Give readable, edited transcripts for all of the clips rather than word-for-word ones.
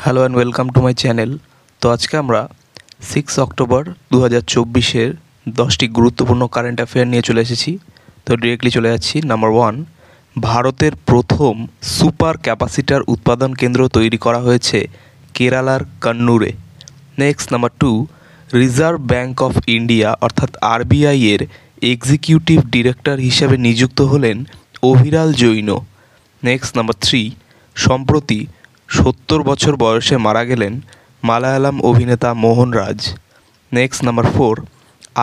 Hello and welcome to my channel. তো আজকে আমরা 6 অক্টোবর 2024-এর 10টি গুরুত্বপূর্ণ কারেন্ট অ্যাফেয়ার নিয়ে চলে এসেছি। তো ডিরেক্টলি চলে যাচ্ছি। নাম্বার 1, ভারতের প্রথম সুপার ক্যাপাসিটার উৎপাদন কেন্দ্র তৈরি করা হয়েছে কেরালার কান্নুরে। Next number 2, Reserve Bank of India অর্থাৎ আরবিআই এর এক্সিকিউটিভ ডিরেক্টর হিসেবে নিযুক্ত হলেন অভিলাল জৈন। নেক্সট নাম্বার 3, সম্প্রতি 70 বছর বয়সে মারা গেলেন মালায়ালাম অভিনেতা Mohanraj. Next number 4,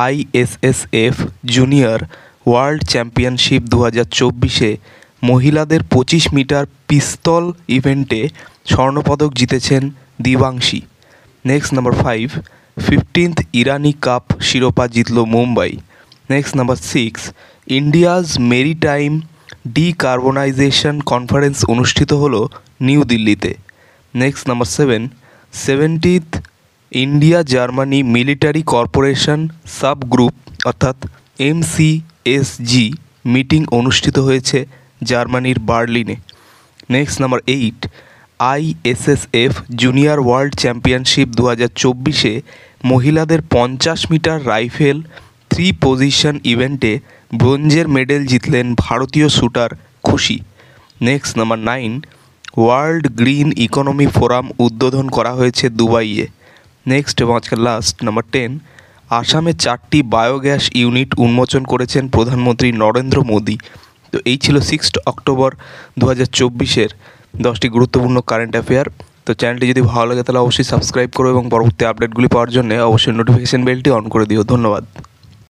ISSF junior world championship 2024-এ মহিলাদের 25 মিটার পিস্তল ইভেন্টে স্বর্ণপদক জিতেছেন Divanshi. Next number 5, 15th Irani cup শিরোপা জিতল Mumbai. Next number 6, India's maritime decarbonisation conference অনুষ্ঠিত হলো নিউ দিল্লিতে। Next number 7, 70th India Germany military corporation sub group অর্থাৎ MCSG মিটিং অনুষ্ঠিত হয়েছে জার্মানির বার্লিনে। Next number 8, ISSF junior world championship 2024-এ মহিলাদের 50 মিটার রাইফেল 3 পজিশন ইভেন্টে ব্রোঞ্জের মেডেল জিতলেন ভারতীয় শ্যুটার খুশি। Next number 9, world green economy forum উদ্বোধন করা হয়েছে দুবাইয়ে। নেক্সট এবং আজকের লাস্ট নাম্বার 10, আসামে 4টি বায়োগ্যাস ইউনিট উন্মোচন করেছেন প্রধানমন্ত্রী নরেন্দ্র মোদী। তো এই ছিল 6 অক্টোবর 2024-এর 10টি গুরুত্বপূর্ণ কারেন্ট অ্যাফেয়ার। তো চ্যানেলটি যদি ভালো লাগে তাহলে অবশ্যই সাবস্ক্রাইব করো এবং পরবর্তী আপডেটগুলি পাওয়ার জন্য অবশ্যই নোটিফিকেশন বেলটি অন করে দিও। ধন্যবাদ।